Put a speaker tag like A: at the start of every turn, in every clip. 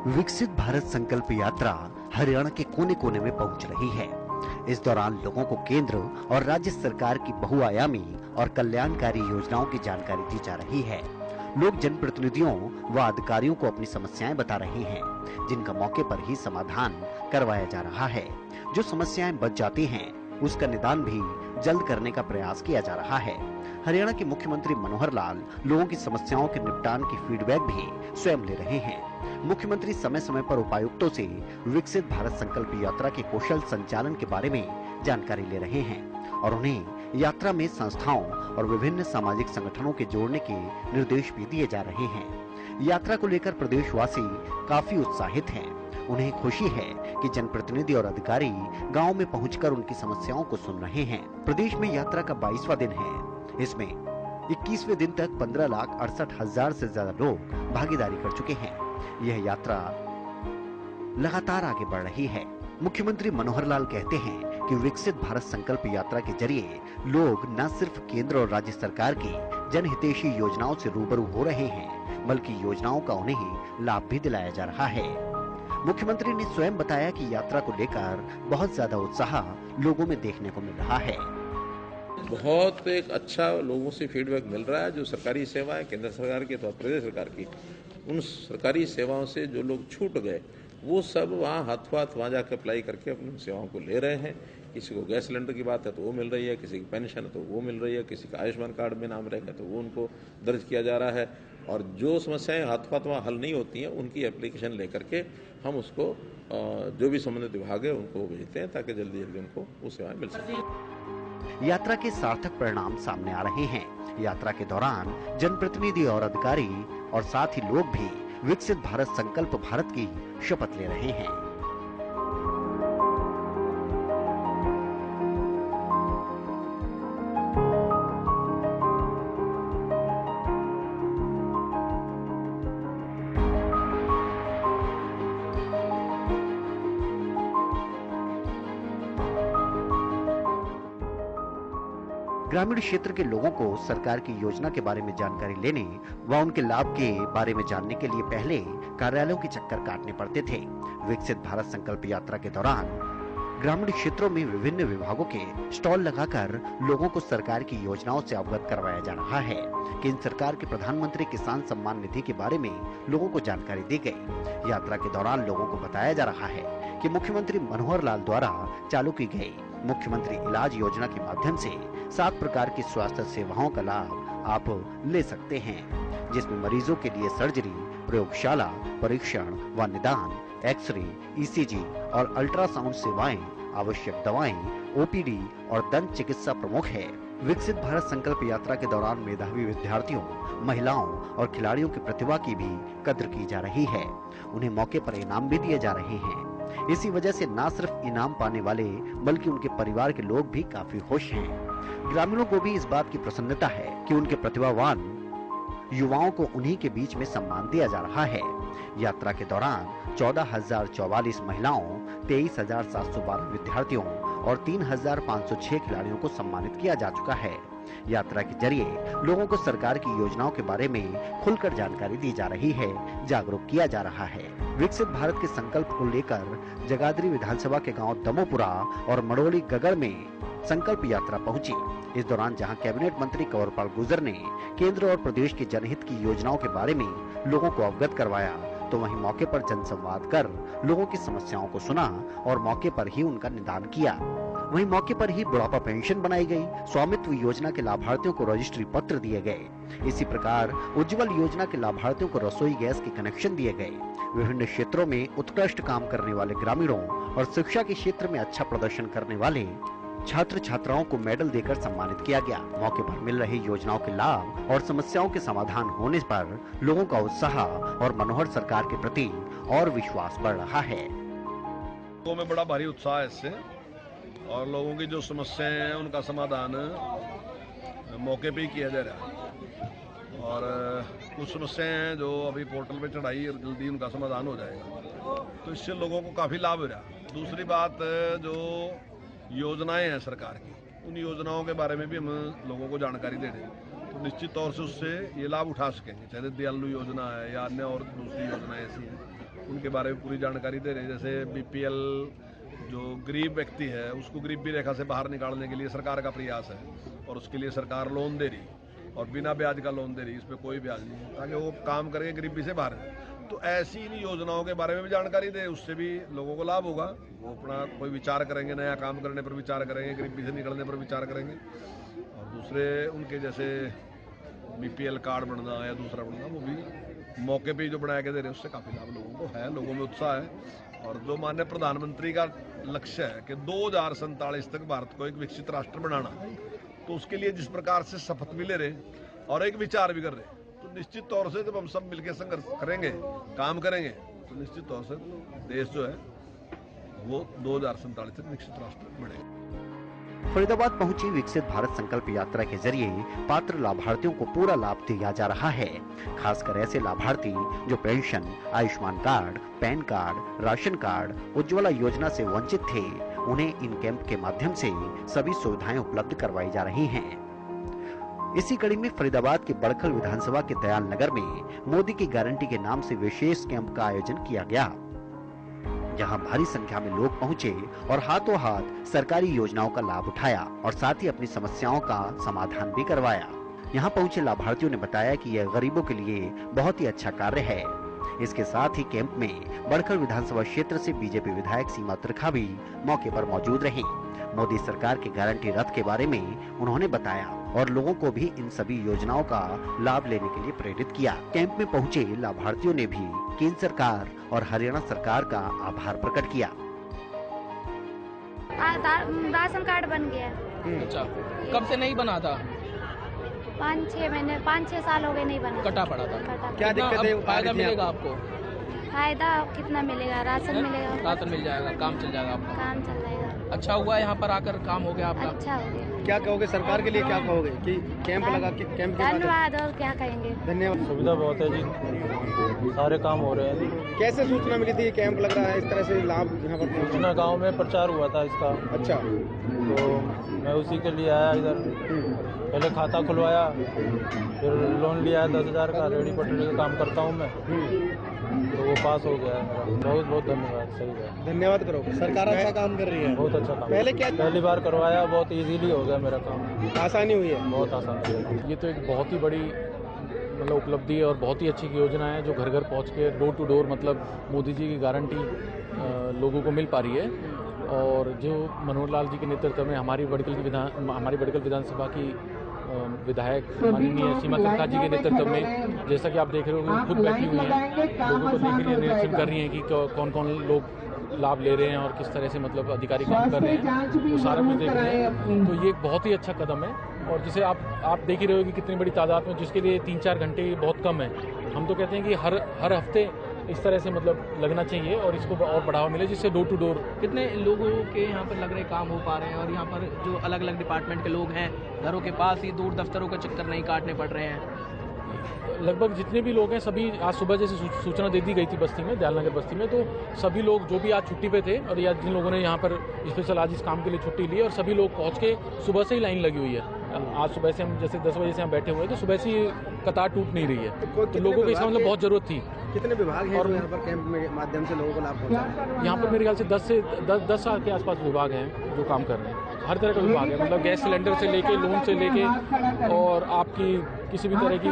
A: विकसित भारत संकल्प यात्रा हरियाणा के कोने कोने में पहुंच रही है। इस दौरान लोगों को केंद्र और राज्य सरकार की बहुआयामी और कल्याणकारी योजनाओं की जानकारी दी जा रही है। लोग जनप्रतिनिधियों व अधिकारियों को अपनी समस्याएं बता रहे हैं, जिनका मौके पर ही समाधान करवाया जा रहा है। जो समस्याएं बच जाती हैं, उसका निदान भी जल्द करने का प्रयास किया जा रहा है। हरियाणा के मुख्यमंत्री मनोहर लाल लोगों की समस्याओं के निपटान की फीडबैक भी स्वयं ले रहे हैं। मुख्यमंत्री समय समय पर उपायुक्तों से विकसित भारत संकल्प यात्रा के कुशल संचालन के बारे में जानकारी ले रहे हैं और उन्हें यात्रा में संस्थाओं और विभिन्न सामाजिक संगठनों के जोड़ने के निर्देश भी दिए जा रहे हैं। यात्रा को लेकर प्रदेशवासी काफी उत्साहित हैं। उन्हें खुशी है कि जनप्रतिनिधि और अधिकारी गांव में पहुंचकर उनकी समस्याओं को सुन रहे हैं। प्रदेश में यात्रा का 22वां दिन है। इसमें 21वें दिन तक 15,68,000 से ज्यादा लोग भागीदारी कर चुके हैं। यह यात्रा लगातार आगे बढ़ रही है। मुख्यमंत्री मनोहर लाल कहते हैं कि विकसित भारत संकल्प यात्रा के जरिए लोग न सिर्फ केंद्र और राज्य सरकार की जनहितैषी योजनाओं से रूबरू हो रहे हैं, बल्कि योजनाओं का उन्हें लाभ भी दिलाया जा रहा है। मुख्यमंत्री ने स्वयं बताया कि यात्रा को लेकर बहुत ज्यादा उत्साह लोगों में देखने को मिल रहा है।
B: बहुत एक अच्छा लोगों से फीडबैक मिल रहा है। जो सरकारी सेवा है केंद्र सरकार की अथवा प्रदेश सरकार की, उन सरकारी सेवाओं से जो लोग छूट गए वो सब वहाँ हाथों हाथ वहाँ जाकर अप्लाई करके अपनी सेवाओं को ले रहे हैं। किसी को गैस सिलेंडर की बात है तो वो मिल रही है, किसी की पेंशन है तो वो मिल रही है, किसी का आयुष्मान कार्ड में नाम रहेगा तो वो उनको दर्ज किया जा रहा है। और जो समस्याएं हाथों हाथ वहाँ हल नहीं होती हैं उनकी एप्लीकेशन लेकर के हम उसको जो भी संबंधित विभाग है उनको भेजते हैं ताकि जल्दी जल्दी उनको वो सेवाएं मिल सकें।
A: यात्रा के सार्थक परिणाम सामने आ रहे हैं। यात्रा के दौरान जनप्रतिनिधि और अधिकारी और साथ ही लोग भी विकसित भारत संकल्प भारत की शपथ ले रहे हैं। ग्रामीण क्षेत्र के लोगों को सरकार की योजना के बारे में जानकारी लेने व उनके लाभ के बारे में जानने के लिए पहले कार्यालयों के चक्कर काटने पड़ते थे। विकसित भारत संकल्प यात्रा के दौरान ग्रामीण क्षेत्रों में विभिन्न विभागों के स्टॉल लगाकर लोगों को सरकार की योजनाओं से अवगत करवाया जा रहा है। केंद्र सरकार के प्रधानमंत्री किसान सम्मान निधि के बारे में लोगों को जानकारी दी गई। यात्रा के दौरान लोगों को बताया जा रहा है कि मुख्यमंत्री मनोहर लाल द्वारा चालू की गई मुख्यमंत्री इलाज योजना के माध्यम से 7 प्रकार की स्वास्थ्य सेवाओं का लाभ आप ले सकते हैं, जिसमें मरीजों के लिए सर्जरी, प्रयोगशाला, परीक्षण व निदान, एक्सरे, ईसीजी और अल्ट्रासाउंड सेवाएं, आवश्यक दवाएं, ओपीडी और दंत चिकित्सा प्रमुख है। विकसित भारत संकल्प यात्रा के दौरान मेधावी विद्यार्थियों, महिलाओं और खिलाड़ियों की प्रतिभा की भी कद्र की जा रही है। उन्हें मौके पर इनाम भी दिए जा रहे हैं। इसी वजह से न सिर्फ इनाम पाने वाले बल्कि उनके परिवार के लोग भी काफी खुश हैं। ग्रामीणों को भी इस बात की प्रसन्नता है कि उनके प्रतिभावान युवाओं को उन्हीं के बीच में सम्मान दिया जा रहा है। यात्रा के दौरान 14,044 महिलाओं, 23,712 विद्यार्थियों और 3,506 खिलाड़ियों को सम्मानित किया जा चुका है। यात्रा के जरिए लोगों को सरकार की योजनाओं के बारे में खुलकर जानकारी दी जा रही है, जागरूक किया जा रहा है। विकसित भारत के संकल्प को लेकर जगाधरी विधानसभा के गांव दमोपुरा और मड़ोली गगड़ में संकल्प यात्रा पहुंची। इस दौरान जहां कैबिनेट मंत्री कंवरपाल गुर्जर ने केंद्र और प्रदेश की जनहित की योजनाओं के बारे में लोगों को अवगत करवाया, तो वहीं मौके पर जनसंवाद कर लोगों की समस्याओं को सुना और मौके पर ही उनका निदान किया। वहीं मौके पर ही बुढ़ापा पेंशन बनाई गई, स्वामित्व योजना के लाभार्थियों को रजिस्ट्री पत्र दिए गए। इसी प्रकार उज्जवल योजना के लाभार्थियों को रसोई गैस के कनेक्शन दिए गए। विभिन्न क्षेत्रों में उत्कृष्ट काम करने वाले ग्रामीणों और शिक्षा के क्षेत्र में अच्छा प्रदर्शन करने वाले छात्र छात्राओं को मेडल देकर सम्मानित किया गया। मौके पर मिल रही योजनाओं के लाभ और समस्याओं के समाधान होने पर लोगों का उत्साह और मनोहर सरकार के प्रति और विश्वास बढ़ रहा है।
C: लोगों में बड़ा भारी उत्साह है इससे और लोगों की जो समस्याएं हैं उनका समाधान मौके पे ही किया जा रहा है और कुछ समस्याएं हैं जो अभी पोर्टल पे चढ़ाई और जल्दी उनका समाधान हो जाएगा, तो इससे लोगों को काफ़ी लाभ हो रहा है। दूसरी बात, जो योजनाएं हैं सरकार की, उन योजनाओं के बारे में भी हम लोगों को जानकारी दे रहे हैं। तो निश्चित तौर से उससे ये लाभ उठा सकेंगे। चाहे दयालु योजना है या अन्य और दूसरी योजनाएं ऐसी हैं, उनके बारे में पूरी जानकारी दे रहे हैं। जैसे BPL जो गरीब व्यक्ति है उसको गरीबी रेखा से बाहर निकालने के लिए सरकार का प्रयास है, और उसके लिए सरकार लोन दे रही और बिना ब्याज का लोन दे रही, इस पर कोई ब्याज नहीं है, ताकि वो काम करके गरीबी से बाहर। तो ऐसी इन योजनाओं के बारे में भी जानकारी दे, उससे भी लोगों को लाभ होगा। वो अपना कोई विचार करेंगे, नया काम करने पर विचार करेंगे, गरीबी से निकलने पर विचार करेंगे। और दूसरे उनके जैसे BPL कार्ड बनना या दूसरा बनना, वो भी मौके पे जो बनाया के दे रहे हैं, उससे काफ़ी लाभ लोगों को है, लोगों में उत्साह है। और जो माननीय प्रधानमंत्री का लक्ष्य है कि 2047 तक भारत को एक विकसित राष्ट्र बनाना, तो उसके लिए जिस प्रकार से शपथ भी ले रहे और एक विचार भी कर रहे, तो निश्चित तौर से जब हम सब मिलकर संघर्ष करेंगे, काम करेंगे, तो निश्चित तौर से देश जो है वो 2047 तक विकसित राष्ट्र बनेगा।
A: फरीदाबाद पहुंची विकसित भारत संकल्प यात्रा के जरिए पात्र लाभार्थियों को पूरा लाभ दिया जा रहा है। खासकर ऐसे लाभार्थी जो pension, Ayushman card, pan card, ration card, Ujjwala योजना से वंचित थे, उन्हें इन कैंप के माध्यम से सभी सुविधाएं उपलब्ध करवाई जा रही हैं। इसी कड़ी में फरीदाबाद के बड़खल विधानसभा के दयाल नगर में मोदी की गारंटी के नाम से विशेष कैंप का आयोजन किया गया, जहां भारी संख्या में लोग पहुंचे और हाथों हाथ सरकारी योजनाओं का लाभ उठाया और साथ ही अपनी समस्याओं का समाधान भी करवाया। यहां पहुंचे लाभार्थियों ने बताया कि यह गरीबों के लिए बहुत ही अच्छा कार्य है। इसके साथ ही कैंप में बड़खल विधानसभा क्षेत्र से बीजेपी विधायक सीमा त्रिखा भी मौके पर मौजूद रही। मोदी सरकार के गारंटी रथ के बारे में उन्होंने बताया और लोगों को भी इन सभी योजनाओं का लाभ लेने के लिए प्रेरित किया। कैंप में पहुंचे लाभार्थियों ने भी केंद्र सरकार और हरियाणा सरकार का आभार प्रकट किया।
D: राशन कार्ड बन गया।
E: अच्छा, कब से नहीं बना था?
D: 5-6 साल हो गए नहीं बना।
E: कटा पड़ा था।
F: क्या दिक्कत है?
E: फायदा मिलेगा आपको?
D: फायदा कितना मिलेगा? राशन मिलेगा।
E: राशन मिल जाएगा, काम चल जाएगा आपका।
D: काम चल जाएगा।
E: अच्छा हुआ यहाँ पर आकर काम हो गया आपका?
D: अच्छा हो गया।
F: क्या कहोगे सरकार के लिए, क्या कहोगे कि कैंप लगा के कैंप?
D: धन्यवाद, और क्या कहेंगे।
F: धन्यवाद।
G: सुविधा बहुत है जी, सारे काम हो रहे हैं।
F: कैसे सूचना मिली थी कैंप लग रहा है, इस तरह से लाभ यहाँ पर?
G: सूचना गांव में प्रचार हुआ था इसका।
F: अच्छा,
G: तो मैं उसी के लिए आया इधर। पहले खाता खुलवाया, फिर लोन लिया 10,000 का, रेडी पटरी का काम करता हूँ मैं, तो वो पास हो गया है मेरा। बहुत बहुत धन्यवाद। सही है,
F: धन्यवाद करो। सरकार अच्छा काम कर रही है।
G: बहुत अच्छा काम।
F: पहली
G: बार करवाया, बहुत इजीली हो गया मेरा काम,
F: आसानी हुई है,
G: बहुत आसान।
H: ये तो एक बहुत ही बड़ी मतलब उपलब्धि है और बहुत ही अच्छी योजना है, जो घर घर पहुंच के डोर टू डोर मतलब मोदी जी की गारंटी लोगों को मिल पा रही है। और जो मनोहर लाल जी के नेतृत्व में हमारी बड़खल विधानसभा की विधायक माननीय सीमा त्रिखा जी के नेतृत्व में, जैसा कि आप देख रहे हो, खुद बैठी हुई हैं, लोगों को देख रही है, निरीक्षण कर रही हैं कि कौन कौन लोग लाभ ले रहे हैं और किस तरह से मतलब अधिकारी काम कर रहे हैं, वो सारा कुछ देख रहे हैं। तो ये एक बहुत ही अच्छा कदम है, और जिसे आप देख ही रहे हो कि कितनी बड़ी तादाद में, जिसके लिए 3-4 घंटे बहुत कम है। हम तो कहते हैं कि हर हफ्ते इस तरह से मतलब लगना चाहिए और इसको और बढ़ावा मिले, जिससे डोर टू डोर
E: कितने लोगों के यहाँ पर लग रहे काम हो पा रहे हैं, और यहाँ पर जो अलग अलग डिपार्टमेंट के लोग हैं, घरों के पास ही दूर दफ्तरों का चक्कर नहीं काटने पड़ रहे हैं।
H: लगभग जितने भी लोग हैं सभी, आज सुबह जैसे सूचना दे दी गई थी बस्ती में, दयाल नगर बस्ती में, तो सभी लोग जो भी आज छुट्टी पे थे और या जिन लोगों ने यहाँ पर स्पेशल आज इस काम के लिए छुट्टी ली, और सभी लोग पहुँच के सुबह से ही लाइन लगी हुई है। आज सुबह से हम जैसे 10 बजे से हम बैठे हुए हैं, तो सुबह से ही कतार टूट नहीं रही है, तो लोगों को इसका मतलब बहुत ज़रूरत थी।
F: कितने विभाग हैं और यहाँ पर कैंप में माध्यम से लोगों को लाभ पहुँचा?
H: यहाँ पर मेरे ख्याल से 10 के आसपास विभाग हैं जो काम कर रहे हैं। हर तरह का विभाग है, मतलब गैस सिलेंडर से लेके, लोन से लेके, और आपकी किसी भी तरह की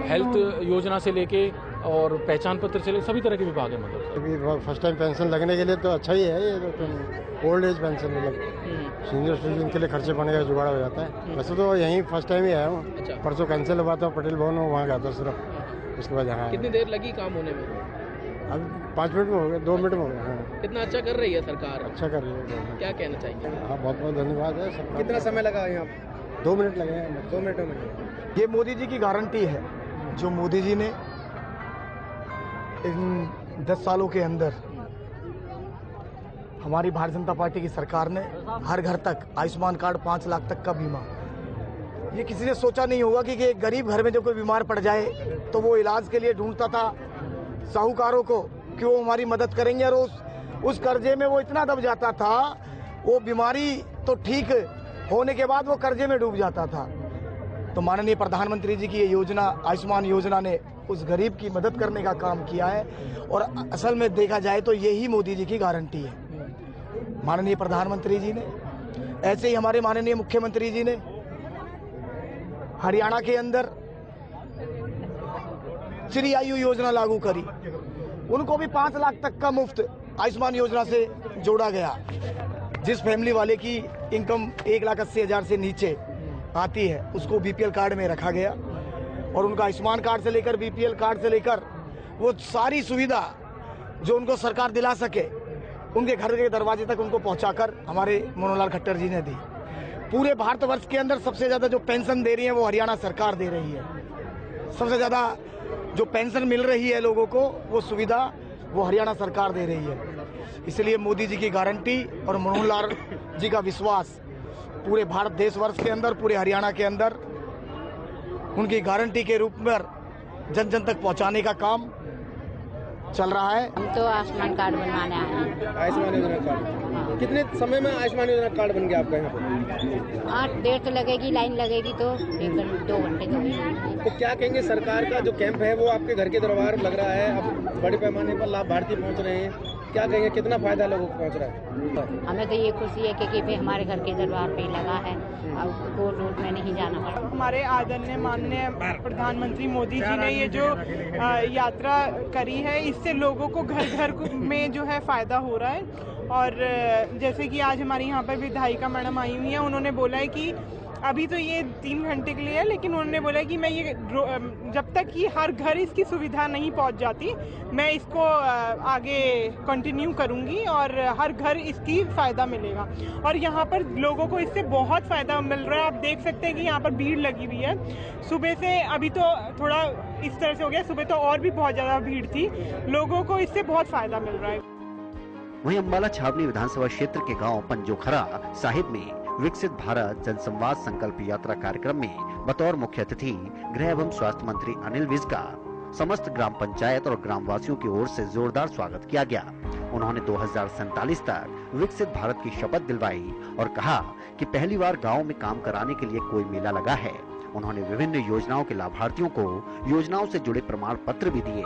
H: हेल्थ योजना से लेके और पहचान पत्र से लेके सभी तरह के विभाग है। मतलब
G: फर्स्ट टाइम पेंशन लगने के लिए तो अच्छा ही है ये, तो ओल्ड एज पेंशन मतलब सीनियर सिटीजन के लिए खर्चे पाने का जुगाड़ हो जाता है। वैसे तो यहीं फर्स्ट टाइम ही आया हूँ।
E: अच्छा।
G: परसों कैंसिल हुआ था, पटेल भवन में वहाँ गया था सिर्फ, उसके बाद यहाँ।
E: कितनी देर लगी काम होने में?
G: अब 5 मिनट में हो गया, 2 मिनट में हो गया। हाँ,
E: कितना अच्छा कर रही है सरकार,
G: अच्छा कर रही है।
E: क्या कहना चाहिए?
G: हाँ, बहुत बहुत धन्यवाद है सबका।
F: कितना समय लगा यहाँ?
G: 2 मिनट लगे हैं।
F: 2 मिनटों में।
I: ये मोदी जी की गारंटी है, जो मोदी जी ने इन 10 सालों के अंदर हमारी भारतीय जनता पार्टी की सरकार ने हर घर तक आयुष्मान कार्ड, 5 लाख तक का बीमा। ये किसी ने सोचा नहीं होगा कि एक गरीब घर में जो कोई बीमार पड़ जाए तो वो इलाज के लिए ढूंढता था साहूकारों को कि वो हमारी मदद करेंगे, और उस कर्जे में वो इतना दब जाता था, वो बीमारी तो ठीक होने के बाद वो कर्जे में डूब जाता था। तो माननीय प्रधानमंत्री जी की ये योजना आयुष्मान योजना ने उस गरीब की मदद करने का काम किया है और असल में देखा जाए तो यही मोदी जी की गारंटी है। माननीय प्रधानमंत्री जी ने, ऐसे ही हमारे माननीय मुख्यमंत्री जी ने हरियाणा के अंदर श्री आयु योजना लागू करी, उनको भी 5 लाख तक का मुफ्त आयुष्मान योजना से जोड़ा गया। जिस फैमिली वाले की इनकम 1,80,000 से नीचे आती है उसको बीपीएल कार्ड में रखा गया और उनका आयुष्मान कार्ड से लेकर बीपीएल कार्ड से लेकर वो सारी सुविधा जो उनको सरकार दिला सके उनके घर के दरवाजे तक उनको पहुंचाकर हमारे मनोहर लाल खट्टर जी ने दी। पूरे भारतवर्ष के अंदर सबसे ज़्यादा जो पेंशन दे रही है वो हरियाणा सरकार दे रही है। सबसे ज़्यादा जो पेंशन मिल रही है लोगों को वो सुविधा वो हरियाणा सरकार दे रही है। इसलिए मोदी जी की गारंटी और मनोहर लाल जी का विश्वास पूरे भारत देशवर्ष के अंदर, पूरे हरियाणा के अंदर उनकी गारंटी के रूप में जन जन तक पहुंचाने का काम चल रहा है।
J: हम तो आयुष्मान कार्ड बनवाने आए हैं।
F: आयुष्मान योजना कार्ड कितने समय में आयुष्मान योजना कार्ड बन गया आपका यहाँ पे?
J: 8 देर तो लगेगी, लाइन लगेगी तो 1-2 घंटे तो।
F: तो क्या कहेंगे, सरकार का जो कैंप है वो आपके घर के दरबार लग रहा है, अब बड़े पैमाने पर लाभार्थी पहुँच रहे हैं, क्या कहेंगे कितना फायदा लोगों को पहुँच रहा है?
J: हमें तो ये खुशी है कि हमारे घर के दरबार पे लगा है और कोर्ट रोड में नहीं जाना पड़ा।
K: हमारे आदरणीय माननीय प्रधानमंत्री मोदी जी ने ये जो यात्रा करी है इससे लोगों को घर घर में जो है फायदा हो रहा है। और जैसे कि आज हमारी यहाँ पर विधायिका मैडम आई हुई हैं, उन्होंने बोला है कि अभी तो ये 3 घंटे के लिए है, लेकिन उन्होंने बोला कि मैं ये जब तक कि हर घर इसकी सुविधा नहीं पहुंच जाती मैं इसको आगे कंटिन्यू करूंगी और हर घर इसकी फ़ायदा मिलेगा। और यहाँ पर लोगों को इससे बहुत फ़ायदा मिल रहा है। आप देख सकते हैं कि यहाँ पर भीड़ लगी हुई है सुबह से, अभी तो थोड़ा इस तरह से हो गया, सुबह तो और भी बहुत ज़्यादा भीड़ थी। लोगों को इससे बहुत फ़ायदा मिल रहा है।
A: वहीं अम्बाला छावनी विधानसभा क्षेत्र के गांव पंजोखरा साहिब में विकसित भारत जनसंवाद संकल्प यात्रा कार्यक्रम में बतौर मुख्य अतिथि गृह एवं स्वास्थ्य मंत्री अनिल विज का समस्त ग्राम पंचायत और ग्रामवासियों की ओर से जोरदार स्वागत किया गया। उन्होंने 2047 तक विकसित भारत की शपथ दिलवाई और कहा कि पहली बार गांव में काम कराने के लिए कोई मेला लगा है। उन्होंने विभिन्न योजनाओं के लाभार्थियों को योजनाओं से जुड़े प्रमाण पत्र भी दिए।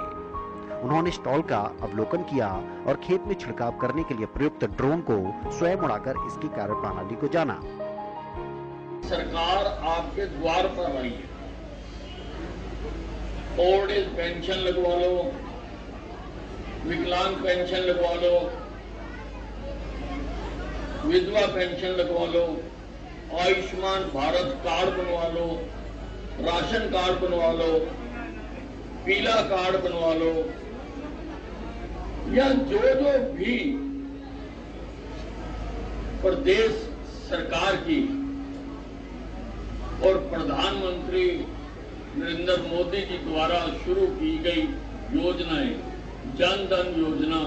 A: उन्होंने स्टॉल का अवलोकन किया और खेत में छिड़काव करने के लिए प्रयुक्त ड्रोन को स्वयं उड़ाकर इसकी कार्यप्रणाली को जाना।
L: सरकार आपके द्वार पर आई है, ओल्ड एज पेंशन लगवा लो, विकलांग पेंशन लगवा लो, विधवा पेंशन लगवा लो, आयुष्मान भारत कार्ड बनवा लो, राशन कार्ड बनवा लो, पीला कार्ड बनवा लो, या जो भी प्रदेश सरकार की और प्रधानमंत्री नरेंद्र मोदी जी द्वारा शुरू की गई योजनाएं, जन धन योजना,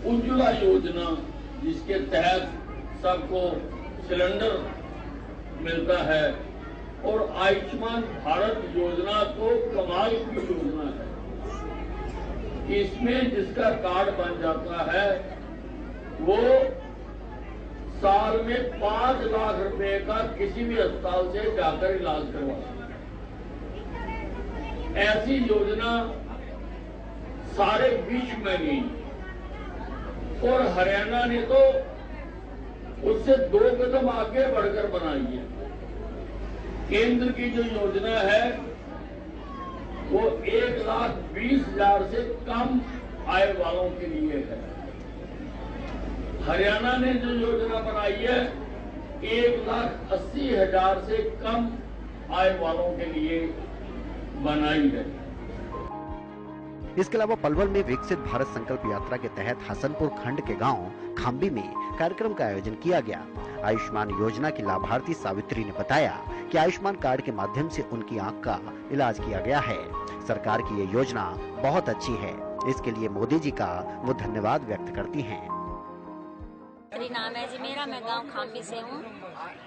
L: उज्ज्वला योजना जिसके तहत सबको सिलेंडर मिलता है, और आयुष्मान भारत योजना तो कमाल की योजना है। इसमें जिसका कार्ड बन जाता है वो साल में 5 लाख रुपए का किसी भी अस्पताल से जाकर इलाज करवा सकता है। ऐसी योजना सारे विश्व में नहीं, और हरियाणा ने तो उससे 2 कदम आगे बढ़कर बनाई है। केंद्र की जो योजना है वो 1,20,000 से कम आय वालों के लिए है। हरियाणा ने जो योजना बनाई है 1,80,000 से कम आय वालों के लिए बनाई है।
A: इसके अलावा पलवल में विकसित भारत संकल्प यात्रा के तहत हसनपुर खंड के गांव खाम्बी में कार्यक्रम का आयोजन किया गया। आयुष्मान योजना की लाभार्थी सावित्री ने बताया कि आयुष्मान कार्ड के माध्यम से उनकी आंख का इलाज किया गया है। सरकार की ये योजना बहुत अच्छी है, इसके लिए मोदी जी का वो धन्यवाद व्यक्त करती हैं।
M: नाम है जी मेरा, मैं गांव खाम्बी से हूँ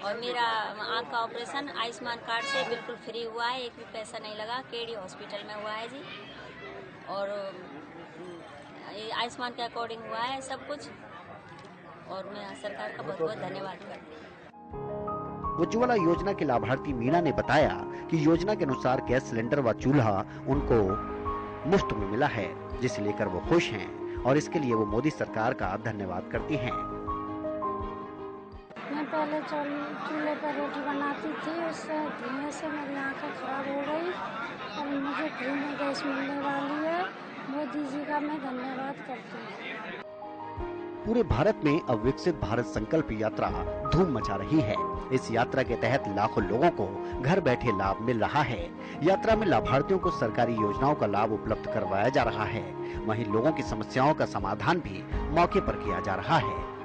M: और मेरा आँख का ऑपरेशन आयुष्मान कार्ड से बिल्कुल फ्री हुआ है, एक भी पैसा नहीं लगा, केडी हॉस्पिटल में हुआ है जी। और आयुष्मान के अकॉर्डिंग हुआ है सब कुछ, और मैं सरकार का बहुत बहुत धन्यवाद करती हूँ।
A: उज्ज्वला योजना के लाभार्थी मीना ने बताया कि योजना के अनुसार गैस सिलेंडर व चूल्हा उनको मुफ्त में मिला है, जिसे लेकर वो खुश हैं और इसके लिए वो मोदी सरकार का धन्यवाद करती हैं।
N: मैं पहले चूल्हे पर रोटी बनाती थी, उससे धुएं से मेरी आंखें खराब हो गई और मुझे फ्री में गैस मिलने वाली है। मोदी जी का मैं धन्यवाद करती हूँ।
A: पूरे भारत में अब विकसित भारत संकल्प यात्रा धूम मचा रही है। इस यात्रा के तहत लाखों लोगों को घर बैठे लाभ मिल रहा है। यात्रा में लाभार्थियों को सरकारी योजनाओं का लाभ उपलब्ध करवाया जा रहा है। वहीं लोगों की समस्याओं का समाधान भी मौके पर किया जा रहा है।